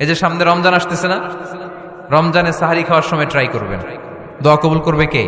এই যে সামনে রমজান আসতেছে না, রমজানে সাহারি খাওয়ার সময় ট্রাই করবেন, দোয়া কবুল করবে কে?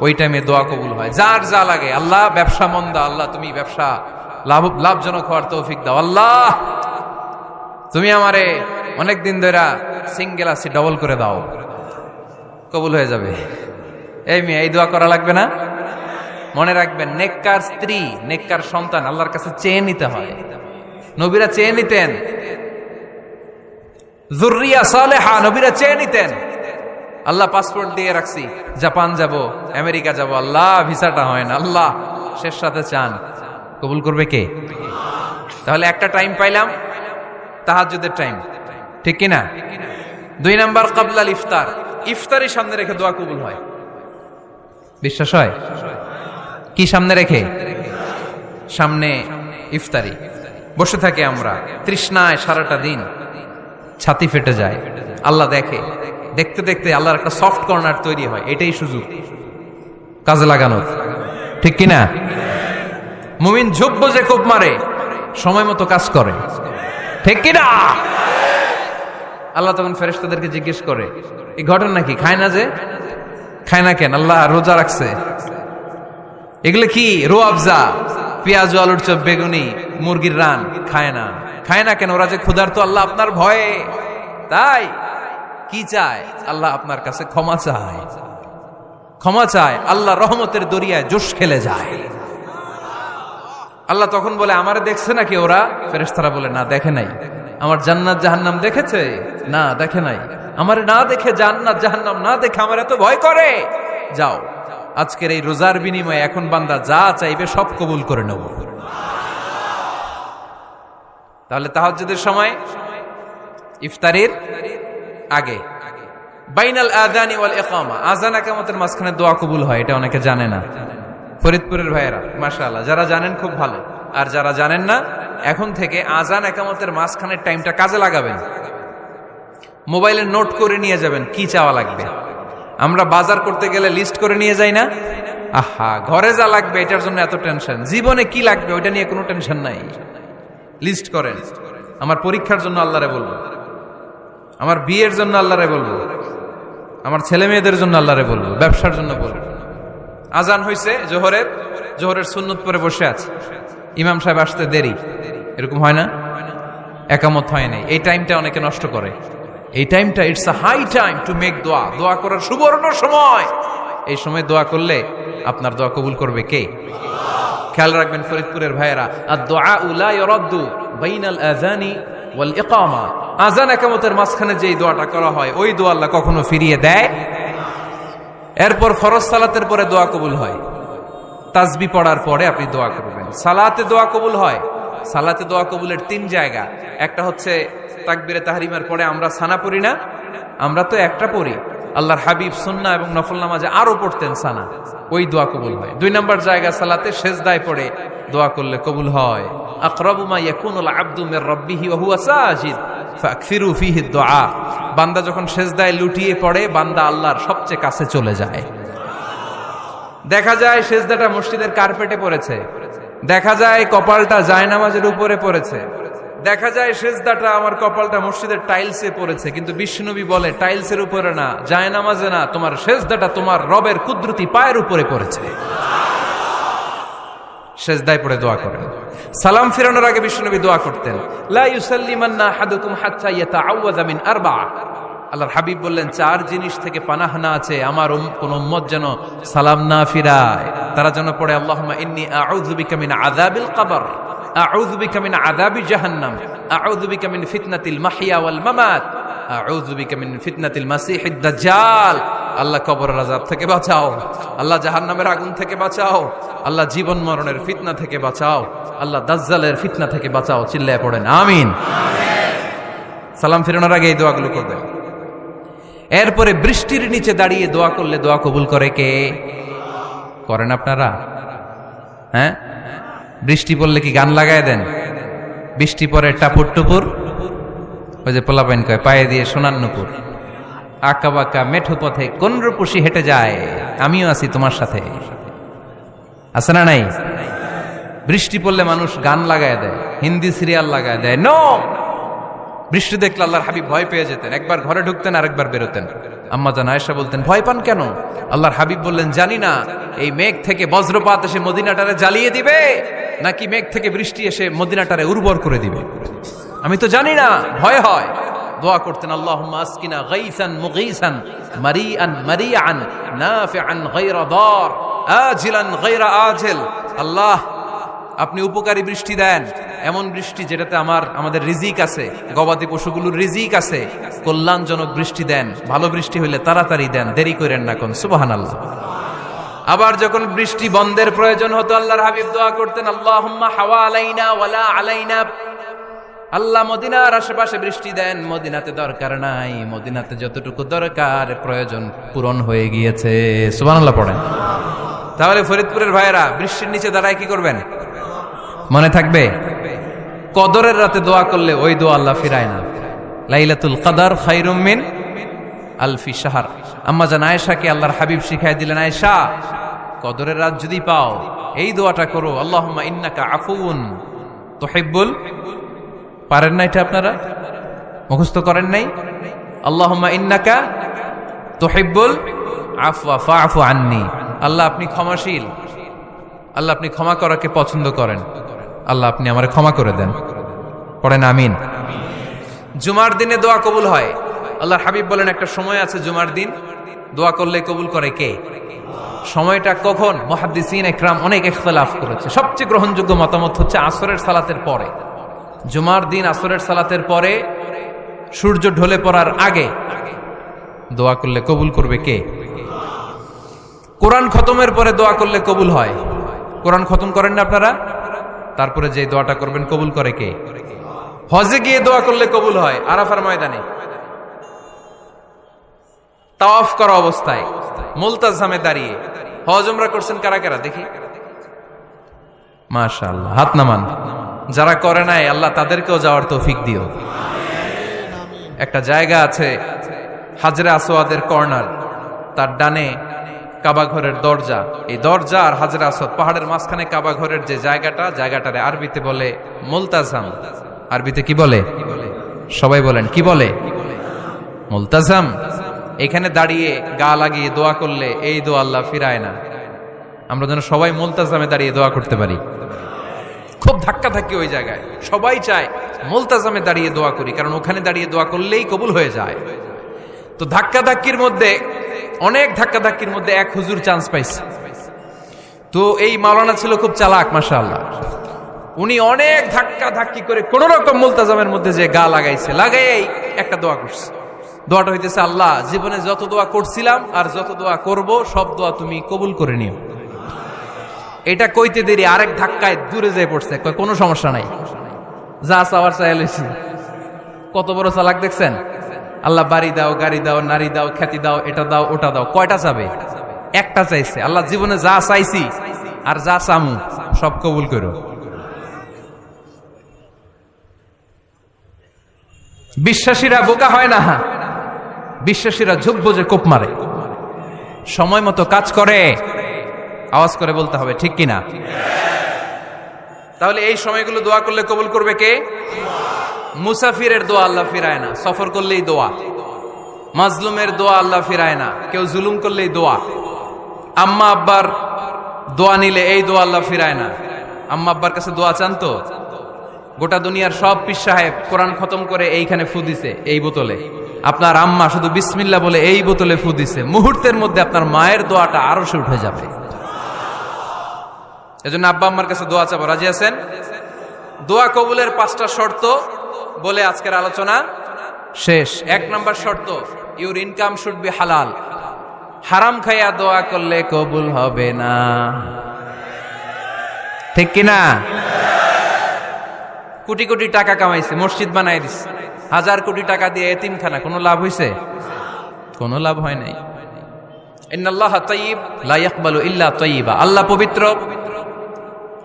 ওই টাইমে দোয়া কবুল হয়। যার যা লাগে, আল্লাহ ব্যবসা মন্দা, আল্লাহ তুমি ব্যবসা লাভজনক হওয়ার তৌফিক দাও, আল্লাহ তুমি আমারে অনেকদিন ধরে সিঙ্গেল আছি ডবল করে দাও, কবুল হয়ে যাবে। এই মেয়ে, এই দোয়া করা লাগবে না? মনে রাখবেন, নেককার স্ত্রী, নেককার সন্তান আল্লাহর কাছে চেয়ে নিতে হয়। নবীরা চেয়ে নিতেন, যুররিয়া সালেহা নবীরা চেয়ে নিতেন। আল্লাহ পাসপোর্ট দিয়ে রাখছি, জাপান যাব, আমেরিকা যাব, আল্লাহ ভিসাটা হয় না, আল্লাহ শেষ সাথে চান, কবুল করবে কে? তাহলে একটা টাইম পাইলাম, তাহাজ্জুদের টাইম, ঠিক কিনা? 2 নাম্বার ক্বাবলাল ইফতার, ইফতারি সামনে রেখে দোয়া কবুল হয়। বিশ্বাস হয়? কি সামনে রেখে? সামনে ইফতারি। বসে থাকি আমরা তৃষ্ণায় সারাটা দিন, ছাতি ফেটে যায়, আল্লাহ দেখে, দেখতে দেখতে আল্লাহর একটা সফট কর্নার তৈরি হয়। এটাই সুযোগ কাজে লাগানোর, ঠিক কিনা? মুমিন ঝোপ বোঝে কোপ মারে, সময় মতো কাজ করে, ঠিক কিনা? আল্লাহ তখন ফেরেশতাদেরকে জিজ্ঞেস করে, এই ঘটনা কি? খায় না যে, খায় না কেন? আল্লাহ রোজা রাখছে। এগুলো কি? রোয়াবজা, পেঁয়াজ, আলুর চপ, বেগুনি, মুরগির রান, খায় না। খায় না কেন? ওরা যে ক্ষুধার্ত, আল্লাহ আপনার ভয়ে। তাই কি চায়? আল্লাহ আপনার কাছে ক্ষমা চায়, ক্ষমা চায়। আল্লাহ রহমতের দরিয়ায় জোশ খেলে যায়। আল্লাহ তখন বলে, আমারে দেখছে নাকি ওরা? ফেরেশতারা বলে, না দেখে নাই। আমার জান্নাত জাহান্নাম দেখেছে? না দেখে নাই। আমারে না দেখে, জান্নাত জাহান্নাম না দেখে আমার এত ভয় করে। যাও, আজকের এই রোজার বিনিময়ে এখন বান্দা যা চাইবে সব কবুল করে নেব। তাহলে তাহাজ্জুদের সময়, ইফতারির আগে, বাইনাল আযানি ওয়াল ইকামা, আযান ইকামতের মাঝখানে দোয়া কবুল হয়। এটা অনেকে জানে না। ফরিদপুরের ভাইয়েরা মাশাআল্লাহ, যারা জানেন খুব ভালো, আর যারা জানেন না, এখন থেকে আযান ইকামতের মাঝখানের টাইমটা কাজে লাগাবেন। মোবাইলে নোট করে নিয়ে যাবেন কি চাওয়া লাগবে। আমরা বাজার করতে গেলে লিস্ট করে নিয়ে যাই না? আহা, ঘরে যা লাগবে এটার জন্য এত টেনশন, জীবনে কি লাগবে ওইটা নিয়ে কোনো টেনশন নাই। লিস্ট করেন। আমার পরীক্ষার জন্য আল্লাহরে বলবো, আমার বিয়ের জন্য আল্লাহরে বলবো, আমার ছেলে মেয়েদের জন্য আল্লাহরে বলবো, ব্যবসার জন্য বলবো। আজান হইছে জোহরের সুন্নত পরে বসে আছে, ইমাম সাহেব আসতে দেরি, এরকম হয় না? একামত হয় নাই, এই টাইমটা অনেকে নষ্ট করে। এই টাইমটা it's a high time to make দোয়া, দোয়া করার সুবর্ণ সময়। এই সময় দোয়া করলে আপনার দোয়া কবুল করবে কে? খেয়াল রাখবেন ফরিদপুরের ভাইয়েরা, আদ-দুআ লা ইউরাদ্দু বাইনাল আযানি ওয়াল ইকামা, আযান ইকামতের মাঝখানে যেই দোয়াটা করা হয় ওই দোয়া আল্লাহ কখনো ফিরিয়ে দেয়। এরপর ফরজ সালাতের পরে দোয়া কবুল হয়, তাসবিহ পড়ার পরে আপনি দোয়া করবেন। সালাতে দোয়া কবুল হয়। সালাতে দোয়া কবুলের 3 জায়গা। একটা হচ্ছে তাকবীরে তাহরিমার পরে আমরা সানা পড়ি না, আমরা তো একটা পড়ি। আল্লাহর হাবিব সুন্নাহ এবং নফল নামাজে আরো পড়তেন সানা, ওই দোয়া কবুল হয়। 2 নম্বর জায়গা সালাতে সেজদায় পড়ে দোয়া করলে কবুল হয়। আকরাবু মা ইয়াকুনুল আবদু মির রাব্বিহি ওয়া হুয়া সাজিদ ফাকসিরু ফীহি দুআ, বান্দা যখন সেজদায় লুটিয়ে পড়ে বান্দা আল্লাহর সবচেয়ে কাছে চলে যায়। দেখা যায় সেজদাটা মসজিদের কার্পেটে পড়েছে, দেখা যায় কপালটা জায়নামাজের উপরে পড়েছে, দেখা যায় সেজদাটা আমার কপালটা মসজিদের টাইলসে পড়েছে, কিন্তু বিশ্বনবী বলে টাইলসের উপরে না, জায়নামাজে না, তোমার সেজদাটা তোমার রবের কুদরতি পায়ের উপরে পড়েছে। সেজদায় পড়ে দোয়া করেন। সালাম ফিরানোর আগে বিশ্বনবী দোয়া করতেন, লা ইউসাল্লিমান্না আহাদুকুম হাত্তা ইয়াতাআওয়াযা মিন আরবা। আল্লাহর হাবিব বললেন 4 জিনিস থেকে পানাহ না আছে আমার কোন উম্মত যেন সালাম না ফিরায়। তারা যেন পড়ে, আল্লাহুম্মা ইন্নী আউযু বিকা মিন আযাবিল কবর, আউযু বিকা মিন আযাবি জাহান্নাম, আউযু বিকা মিন ফিতনাতিল মাহইয়া ওয়াল মামাত, আউযু বিকা মিন ফিতনাতিল মাসিহিদ দাজ্জাল। আল্লাহ কবরের আযাব থেকে বাঁচাও, আল্লাহ জাহান্নামের আগুন থেকে বাঁচাও, আল্লাহ জীবন মরণের ফিতনা থেকে বাঁচাও, আল্লাহ দাজ্জালের ফিতনা থেকে বাঁচাও। চিল্লায়ে পড়েন আমিন। সালাম ফিরানোর আগে এই দোয়াগুলো করবেন। এরপরে বৃষ্টির নিচে দাঁড়িয়ে দোয়া করলে দোয়া কবুল করে কে? করেন আপনারা? হ্যাঁ, বৃষ্টি পড়লে কি গান লাগায় দেন? বৃষ্টি পরে টাপুর টুপুর, ওই যে পোলাপাইন কয় পায়ে দিয়ে সোনার নুপুর, আঁকা বাঁকা মেঠো পথে কোন রূপসী হেঁটে যায়, আমিও আছি তোমার সাথে, আছে না নাই? বৃষ্টি পড়লে মানুষ গান লাগায় দেয়, হিন্দি সিরিয়াল লাগায় দেয়। নো, বৃষ্টি দেখলে আল্লাহর হাবিব ভয় পেয়ে যেতেন, একবার ঘরে ঢুকতেন আর একবার বেরোতেন। আম্মা জান আয়েশা বলতেন, ভয় পান কেন? আল্লাহর হাবিব বললেন, জানি না এই মেঘ থেকে বজ্রপাত এসে মদিনাটারে জ্বালিয়ে দিবে নাকি মেঘ থেকে বৃষ্টি এসে মদিনাটারে উর্বর করে দিবে, আমি তো জানি না, ভয় হয়। দোয়া করতেন, আল্লাহুম্মা আসকিনা গাইসান মুগীসান মারিআন মারিআন নাফিআন গায়রা দার আজিলান গায়রা আজিল। আল্লাহ, আপনি উপকারী বৃষ্টি দেন, এমন বৃষ্টি যেটাতে আমাদের রিজিক আছে, গবাদি পশুগুলোর রিজিক আছে, কল্যাণজনক বৃষ্টি দেন, ভালো বৃষ্টি হইলে তাড়াতাড়ি দেন, দেরি করেন না কোন। সুবহানাল্লাহ। আবার যখন বৃষ্টি বন্ধের প্রয়োজন হতো আল্লাহর হাবিব দোয়া করতেন, আল্লাহুম্মা হাওয়া আলাইনা ওয়ালা আলাইনা। আল্লাহ মদিনার আশেপাশে বৃষ্টি দেন, মদিনাতে দরকার নাই, মদিনাতে যতটুকু দরকার প্রয়োজন পূরণ হয়ে গিয়েছে। সুবহানাল্লাহ পড়েন। তাহলে ফরিদপুরের ভাইয়েরা বৃষ্টির নিচে দাঁড়ায় কি করবেন মনে থাকবে? কদরের রাতে দোয়া করলে ওই দোয়া আল্লাহ ফিরায় না। লাইলাতুল কদর খায়রুম মিন আলফি শাহর। আম্মা জান আয়েশাকে আল্লাহর হাবিব শিখাই দিলেন, আয়েশা, কদরের রাত যদি পাও এই দোয়াটা করো, আল্লাহুম্মা ইন্নাকা আফুউন তুহিব্বুল। পারেন না এটা? আপনারা মুখস্থ করেন নাই? আল্লাহুম্মা ইন্নাকা তুহিব্বুল আফওয়া ফাআফু আন্নি। আল্লাহ আপনি ক্ষমাশীল, আল্লাহ আপনি ক্ষমা করাকে পছন্দ করেন, আল্লাহ আপনি আমারে ক্ষমা করে দেন। পড়েন আমিন। জুমার দিনে দোয়া কবুল হয়। আল্লাহর হাবিব বলেন, একটা সময় আছে জুমার দিন দোয়া করলে কবুল করে কে? সময়টা কখন? মুহাদ্দিসিন ইকরাম অনেক ইখতিলাফ করেছে। সবচেয়ে গ্রহণযোগ্য মতামত হচ্ছে আসরের সালাতের পরে। জুমার দিন আসরের সালাতের পরে সূর্য ঢলে পড়ার আগে দোয়া করলে কবুল করবে কে? কোরআন খতমের পরে দোয়া করলে কবুল হয়। কোরআন খতম করেন না আপনারা? তারপরে যে দোয়াটা করবেন কবুল করে কে? হজে গিয়ে দোয়া করলে কবুল হয়। আরাফার ময়দানে তাওয়াফ করা অবস্থায় মুলতাজামে দাঁড়িয়ে। হজ উমরা করছেন কারা কারা দেখি? মাশাআল্লাহ, হাত নামান। যারা করে নাই আল্লাহ তাদেরকেও যাওয়ার তৌফিক দিও। একটা জায়গা আছে হাজরে আসওয়াদের কর্নার, তার ডানে কাবা ঘরের দরজা। এই দরজা আর হাজরে আসওয়াদ পাহাড়ের মাঝখানে কাবা ঘরের যে জায়গাটারে আরবিতে বলে মুলতাজাম। আরবিতে কি বলে? সবাই বলেন, কি বলে? মুলতাজাম। এখানে দাঁড়িয়ে গা লাগিয়ে দোয়া করলে এই দোয়া আল্লাহ ফিরায় না। আমরা যেন সবাই মুলতাজামে দাঁড়িয়ে দোয়া করতে পারি। খুব ধাক্কা ধাক্কি ওই জায়গায়, সবাই চায় মুলতাজামে দাঁড়িয়ে দোয়া করি, কারণ ওখানে দাঁড়িয়ে দোয়া করলেই কবুল হয়ে যায়। তো ধাক্কা ধাক্কির মধ্যে, অনেক ধাক্কা ধাক্কির মধ্যে এক হুজুর চান্স পাইছে। তো এই মাওলানা ছিল খুব চালাক, মাশাআল্লাহ। উনি অনেক ধাক্কা ধাক্কি করে কোন রকম মুলতাজামের মধ্যে যে গা লাগাইছে, লাগাই একটা দোয়া করছে। দোয়াটা হইতেছে, আল্লাহ জীবনে যত দোয়া করছিলাম আর যত দোয়া করব সব দোয়া তুমি কবুল করে নিও। এটা কইতে দেরি আরেক ধাক্কায় দূরে যেয়ে পড়ছে, কোনো সমস্যা নাই, যা চাওয়ার চাই লইছি। কত বড় চালাক দেখছেন? আল্লাহ বাড়ি দাও, গাড়ি দাও, নারী দাও, খ্যাতি দাও, এটা দাও, ওটা দাও। কয়টা চাবে? একটা চাইছে। আল্লাহ জীবনে যা চাইছি আর যা চামু সব কবুল করো। বিশ্বাসীরা বোকা হয় না, বিশ্বাসীরা ঝুঁকবো যে কোপ মারে। সময় মতো কাজ করে, আওয়াজ করে বলতে হবে, ঠিক কিনা? তাহলে এই সময়গুলো দোয়া করলে কবুল করবে কে? মুসাফিরের দোয়া আল্লাহ ফিরায় না, সফর করলেই দোয়া। মাজলুমের দোয়া আল্লাহ ফিরায় না, কেউ জুলুম করলেই দোয়া। আম্মা আব্বার দোয়া নিলে এই দোয়া আল্লাহ ফিরায় না। আম্মা আব্বার কাছে দোয়া চান তো? গোটা দুনিয়ার সব পীর সাহেব কোরআন খতম করে এইখানে ফু দিছে এই বোতলে, আপনার আম্মা শুধু বিসমিল্লাহ বলে এই বোতলে ফু দিছে, মুহূর্তের মধ্যে আপনার মায়ের দোয়াটা আরো সে উঠে যাবে। এজন্য আব্বা আম্মার কাছে দোয়া চাবো, রাজি আছেন? দোয়া কবুলের 5টা শর্ত বলে আজকের আলোচনা শেষ। 1 নম্বর শর্ত, ইউর ইনকাম শুড বি হালাল। হারাম খাইয়া দোয়া করলে কবুল হবে না, ঠিক কিনা? কোটি কোটি টাকা কামাইছে, মসজিদ বানাই দিছে, 1000 কোটি টাকা দিয়ে এতিমখানা, কোনো লাভ হইছে? কোনো লাভ হয় নাই। ইন্নাল্লাহা তাইয়্যিব লা ইয়াকবালু ইল্লা তাইয়্যিবা। আল্লাহ পবিত্র,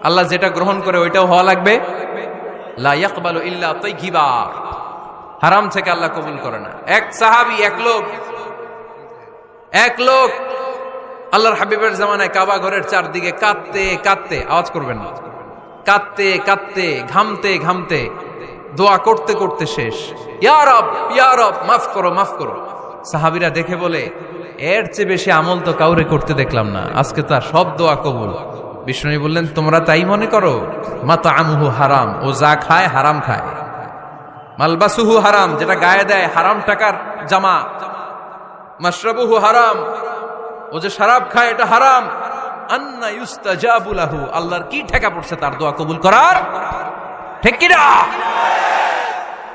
আল্লাহ যেটা গ্রহণ করে ওইটাও হওয়া লাগবে। লা ইয়াকবালু ইল্লা তাইয়্যিবা। হারাম থেকে আল্লাহ কবুল করে না। এক সাহাবী, এক লোক আল্লাহর হাবিবের জামানায় কাবা ঘরের চারদিকে কাঁদতে কাঁদতে, আওয়াজ করবেন না, কাঁদতে কাঁদতে, ঘামতে ঘামতে দোয়া করতে করতে শেষ। ইয়া রব, ইয়া রব, মাফ করো, মাফ করো। সাহাবীরা দেখে বলে, এর চেয়ে বেশি আমল তো কাউরে করতে দেখলাম না, আজকে তার সব দোয়া কবুল। বিষ্ণু বললেন, তোমরা তাই মনে করো? মাতআমুহু হারাম, ও যা খায় হারাম খায়। মালবাসুহু হারাম, যেটা গায়ে দেয় হারাম টাকার জামা। মাশরাবুহু হারাম, ও যে শরাব খায় এটা হারাম। আন্না ইউস্তাজাবু লাহু, আল্লাহর কি ঠেকা পড়ছে তার দোয়া কবুল করার? ঠিক কি না?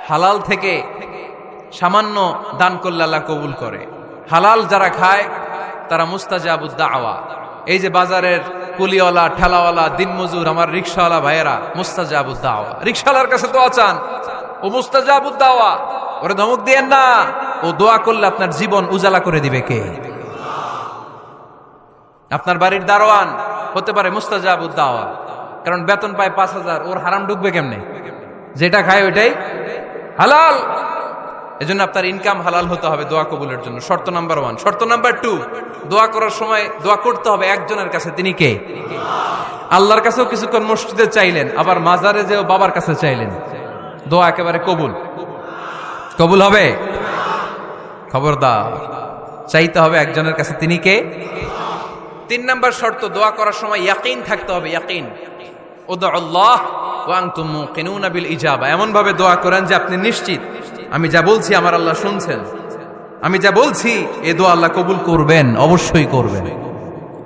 হালাল থেকে সামান্য দান করলে আল্লাহ কবুল করে। হালাল যারা খায় তারা মুস্তাজাবুদ দাওয়া। এই যে বাজারের কুলিওয়ালা, ঠেলাওয়ালা, দিনমজুর, আমার রিকশাওয়ালা ভাইয়েরা, মুস্তাজাবুদ দাওয়া। রিকশাওয়ালার কাছে দোয়া চান, ও মুস্তাজাবুদ দাওয়া। ওরে ধমক দিয়েন না, ও দোয়া করলে আপনার জীবন উজালা করে দিবে কে? আপনার বাড়ির দারোয়ান হতে পারে মুস্তাজাবুদ দাওয়া, কারণ বেতন পায় 5,000, ওর হারাম ঢুকবে কেমনে? যেটা খায় ওইটাই হালাল। এজন্য আপনার ইনকাম হালাল হতে হবে দোয়া কবুলের জন্য। শর্ত নাম্বার 1। শর্ত নাম্বার 2, দোয়া করার সময় দোয়া করতে হবে একজনের কাছে। তিনি কে? আল্লাহর কাছেও কিছুক্ষণ মসজিদে চাইলেন, আবার মাজারে যেও বাবার কাছে চাইলেন, দোয়া একেবারে কবুল। কবুল হবে? খবরদার, চাইতে হবে একজনের কাছে। তিনি কে? 3 নাম্বার শর্ত, দোয়া করার সময় ইয়াকিন থাকতে হবে। ইয়াকিন, উদউল্লাহ ওয়া আনতুম মুকিনুনা বিল ইজাবা। এমন ভাবে দোয়া করেন যে আপনি নিশ্চিত, আমি যা বলছি আমার আল্লাহ শুনছেন, আমি যা বলছি এ দোয়া আল্লাহ কবুল করবেন, অবশ্যই করবেন।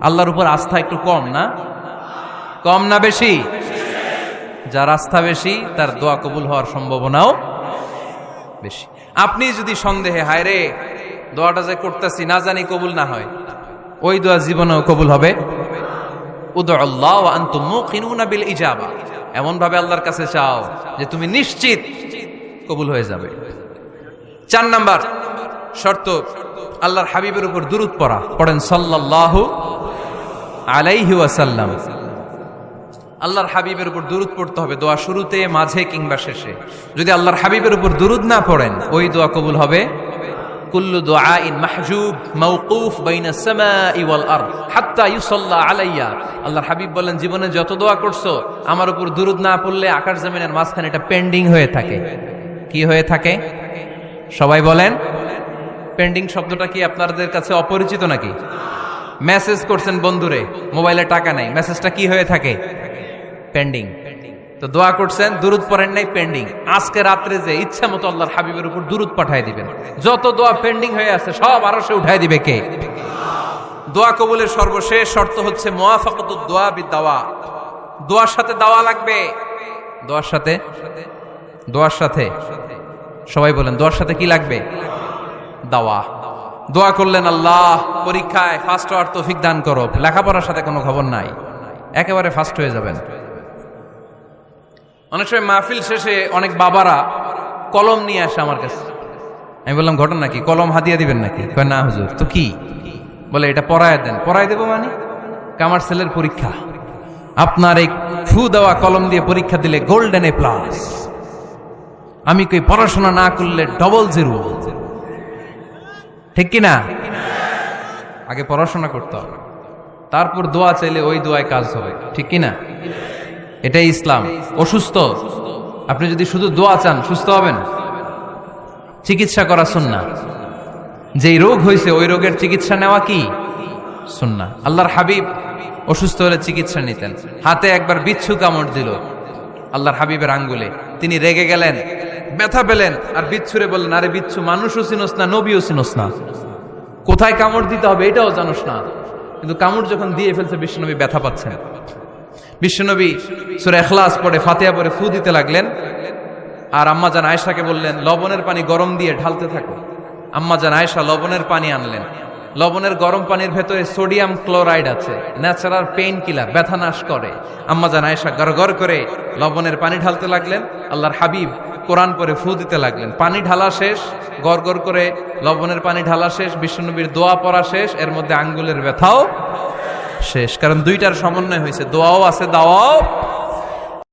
আল্লাহর উপর আস্থা একটু কম না? কম না বেশি? যার আস্থা বেশি তার দোয়া কবুল হওয়ার সম্ভাবনাও বেশি। আপনি যদি সন্দেহে, হায় রে দোয়াটা যে করতেছি না জানি কবুল না হয়, ওই দোয়া জীবনেও কবুল হবে। উদউল্লাহ ওয়া আনতুম মুকিনুনা বিল ইজাবা, এমন ভাবে আল্লাহর কাছে চাও যে তুমি নিশ্চিত কবুল হয়ে যাবে। 4 নাম্বার শর্ত, আল্লাহর হাবিবের উপর দুরূদ পড়া। পড়েন সাল্লাল্লাহু আলাইহি ওয়াসাল্লাম। আল্লাহর হাবিবের উপর দুরূদ পড়তে হবে দোয়া শুরুতে, মাঝে কিংবা শেষে। যদি আল্লাহর হাবিবের উপর দুরূদ না পড়েন, ওই দোয়া কবুল হবে। কুল্লু দুআইন মাহজুব মাওকুফ বাইনা সামাই ওয়াল আরদ হাত্তা ইউসাল্লা আলাইয়া। আল্লাহর হাবিব বলেন, জীবনে যত দোয়া করছো আমার উপর দুরূদ না পড়লে আকাশ জমিনের মাঝখানে এটা পেন্ডিং হয়ে থাকে। কি হয়ে থাকে? সবাই বলেন। পেন্ডিং শব্দটা কি আপনাদের কাছে অপরিচিত নাকি? মেসেজ করছেন বন্ধুরে, মোবাইলে টাকা নাই, মেসেজটা কি হয়ে থাকে? পেন্ডিং। তো দোয়া করছেন, দুরূদ পড়েন নাই, পেন্ডিং। আজকে রাত্রে যে ইচ্ছা মতো আল্লাহর হাবিবের উপর দুরূদ পাঠিয়ে দিবেন, যত দোয়া পেন্ডিং হয়ে আছে সব আরশে উঠায় দিবে কে? দোয়া কবুলের সর্বশেষ শর্ত হচ্ছে মুওয়াফাকাতুদ দোয়া বিদ-দাওয়া। দোয়ার সাথে দাওয়া লাগবে। দোয়ার সাথে, দোয়ার সাথে, সবাই বলেন, দোয়ার সাথে কি লাগবে? দাওয়া। দোয়া করলেন, আল্লাহ পরীক্ষায় ফার্স্ট হওয়ার তৌফিক দান করো। লেখাপড়ার সাথে কোনো খবর নাই, একেবারে ফার্স্ট হয়ে যাবেন। অনেক সময় মাহফিল শেষে অনেক বাবারা কলম নিয়ে আসে আমার কাছে। আমি বললাম, ঘটনা কি? কলম হাদিয়া দিবেন নাকি? কয় না হুজুর। তো কি? বলে, এটা পড়ায় দেন। পড়ায় দেবো মানে? আমার ছেলের পরীক্ষা, আপনার এই ফু দেওয়া কলম দিয়ে পরীক্ষা দিলে গোল্ডেন এ প্লাস। আমি কই, পড়াশোনা না করলে ডবল জিরো। ঠিক কিনা? আগে পড়াশোনা করতে হবে, তারপর দোয়া চাইলে ওই দোয়ায় কাজ হবে। ঠিক কিনা? এটাই ইসলাম। অসুস্থ আপনি যদি শুধু দোয়া চান, সুস্থ হবেন? চিকিৎসা করা সুন্নাহ। যেই রোগ হয়েছে ওই রোগের চিকিৎসা নেওয়া কি সুন্নাহ। আল্লাহর হাবিব অসুস্থ হলে চিকিৎসা নিতেন। হাতে একবার বিচ্ছু কামড় দিল আল্লাহর হাবিবের আঙ্গুলে, তিনি রেগে গেলেন, ব্যথা পেলেন, আর বিচ্ছুরে বললেন, আরে বিচ্ছু, মানুষও চিনোস না, নবীও চিনোস না, কোথায় কামড় দিতে হবে এটাও জানোস না। কিন্তু কামড় যখন দিয়ে ফেলছে, বিশ্বনবী ব্যথা পাচ্ছেন। বিশ্বনবী সূরা ইখলাস পড়ে, ফাতিহা পড়ে ফু দিতে লাগলেন। আর আম্মা জান আয়েশাকে বললেন, লবণের পানি গরম দিয়ে ঢালতে থাকো। আম্মা জান আয়েশা লবণের পানি আনলেন। লবণের গরম পানির ভেতরে সোডিয়াম ক্লোরাইড আছে, ন্যাচারাল পেইন কিলার, ব্যথা নাশ করে। আম্মা জান আয়েশা গড়গড় করে লবণের পানি ঢালতে লাগলেন। আল্লাহর হাবিব কোরআন পড়ে ফু দিতে লাগলেন। পানি ঢালা শেষ, গড়গড় করে লবণের পানি ঢালা শেষ, বিশ্বনবীর দোয়া পড়া শেষ, এর মধ্যে আঙ্গুলের ব্যথাও শেষ। কারণ দুইটার সমন্বয় হয়েছে, দোয়াও আছে, দাওয়াও